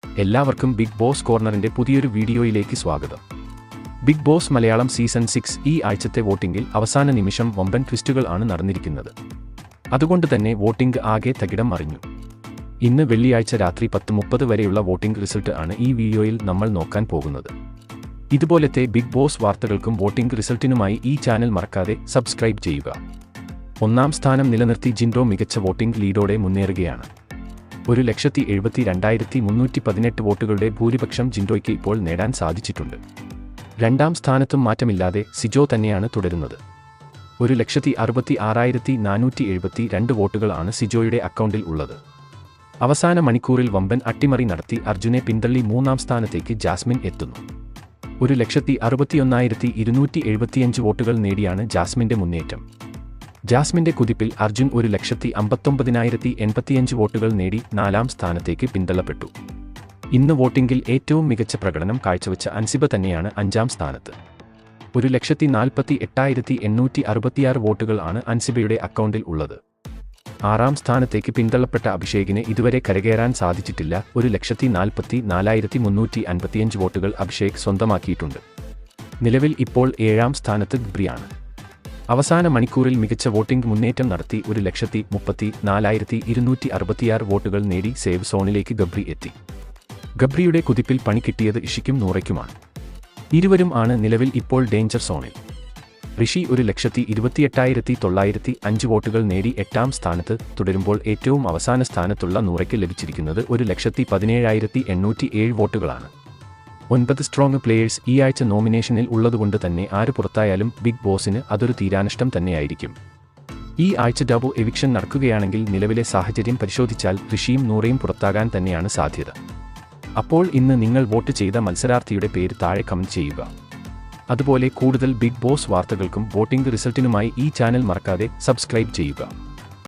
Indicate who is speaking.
Speaker 1: എല്ലാവർക്കും big boss കോർണറിന്റെ പുതിയൊരു വീഡിയോയിലേക്ക് സ്വാഗതം. ബിഗ് ബോസ് മലയാളം സീസൺ 6 ഈ ആഴ്ചത്തെ വോട്ടിംഗിൽ അവസാന നിമിഷം വമ്പൻ ട്വിസ്റ്റുകൾ ആണ് നടന്നിരിക്കുന്നത്. അതുകൊണ്ട് തന്നെ വോട്ടിംഗ് ആകെ തകിടം മറിഞ്ഞു. ഇന്ന് വെള്ളിയാഴ്ച രാത്രി 10:30 വരെയുള്ള വോട്ടിംഗ് റിസൾട്ട് ആണ് ഈ വീഡിയോയിൽ നമ്മൾ നോക്കാൻ പോകുന്നത്. ഇതുപോലത്തെ ബിഗ് ബോസ് വാർത്തകൾക്കും വോട്ടിംഗ് റിസൾട്ടിനുമായി ഈ ചാനൽ മറക്കാതെ സബ്സ്ക്രൈബ് ചെയ്യുക. ഒന്നാം സ്ഥാനം നിലനിർത്തി ജിൻഡോ മികച്ച വോട്ടിംഗ് ലീഡോടെ മുന്നേറുകയാണ്. 1,72,318 വോട്ടുകളുടെ ഭൂരിപക്ഷം ജിൻഡോയ്ക്ക് ഇപ്പോൾ നേടാൻ സാധിച്ചിട്ടുണ്ട്. രണ്ടാം സ്ഥാനത്തും മാറ്റമില്ലാതെ സിജോ തന്നെയാണ് തുടരുന്നത്. 1,66,472 വോട്ടുകളാണ് സിജോയുടെ അക്കൗണ്ടിൽ ഉള്ളത്. അവസാന മണിക്കൂറിൽ വമ്പൻ അട്ടിമറി നടത്തി അർജുനെ പിന്തള്ളി മൂന്നാം സ്ഥാനത്തേക്ക് ജാസ്മിൻ എത്തുന്നു. 1,61,275 വോട്ടുകൾ നേടിയാണ് ജാസ്മിന്റെ മുന്നേറ്റം. ജാസ്മിന്റെ കുതിപ്പിൽ അർജുൻ 1,59,085 വോട്ടുകൾ നേടി നാലാം സ്ഥാനത്തേക്ക് പിന്തള്ളപ്പെട്ടു. ഇന്ന് വോട്ടിംഗിൽ ഏറ്റവും മികച്ച പ്രകടനം കാഴ്ചവെച്ച അൻസിബ തന്നെയാണ് അഞ്ചാം സ്ഥാനത്ത്. 1,48,866 വോട്ടുകൾ ആണ് അൻസിബയുടെ അക്കൗണ്ടിൽ ഉള്ളത്. ആറാം സ്ഥാനത്തേക്ക് പിന്തള്ളപ്പെട്ട അഭിഷേകിന് ഇതുവരെ കരകയറാൻ സാധിച്ചിട്ടില്ല. 1,44,355 വോട്ടുകൾ അഭിഷേക് സ്വന്തമാക്കിയിട്ടുണ്ട്. നിലവിൽ ഇപ്പോൾ ഏഴാം സ്ഥാനത്ത് ഗബ്രിയാണ്. അവസാന മണിക്കൂറിൽ മികച്ച വോട്ടിംഗ് മുന്നേറ്റം നടത്തി 1,34,266 വോട്ടുകൾ നേടി സേവ് സോണിലേക്ക് ഗബ്രി എത്തി. ഗബ്രിയുടെ കുതിപ്പിൽ പണി കിട്ടിയത് ഇഷിക്കും നൂറയ്ക്കുമാണ്. ഇരുവരും ആണ് നിലവിൽ ഇപ്പോൾ ഡേഞ്ചർ സോണിൽ. ഋഷി 1,28,905 വോട്ടുകൾ നേടി എട്ടാം സ്ഥാനത്ത് തുടരുമ്പോൾ ഏറ്റവും അവസാന സ്ഥാനത്തുള്ള നൂറയ്ക്ക് ലഭിച്ചിരിക്കുന്നത് 1,17,807 വോട്ടുകളാണ്. 9 സ്ട്രോങ് പ്ലേയേഴ്സ് ഈ ആഴ്ച നോമിനേഷനിൽ ഉള്ളതുകൊണ്ട് തന്നെ ആര് പുറത്തായാലും ബിഗ് ബോസിന് അതൊരു തീരാനഷ്ടം തന്നെയായിരിക്കും. ഈ ആഴ്ച ഡബിൾ എവിക്ഷൻ നടക്കുകയാണെങ്കിൽ നിലവിലെ സാഹചര്യം പരിശോധിച്ചാൽ ഋഷിയും നൂറയും പുറത്താകാൻ തന്നെയാണ് സാധ്യത. അപ്പോൾ ഇന്ന് നിങ്ങൾ വോട്ട് ചെയ്ത മത്സരാർത്ഥിയുടെ പേര് താഴെ കമന്റ് ചെയ്യുക. അതുപോലെ കൂടുതൽ ബിഗ് ബോസ് വാർത്തകൾക്കും വോട്ടിംഗ് റിസൾട്ടിനുമായി ഈ ചാനൽ മറക്കാതെ സബ്സ്ക്രൈബ് ചെയ്യുക.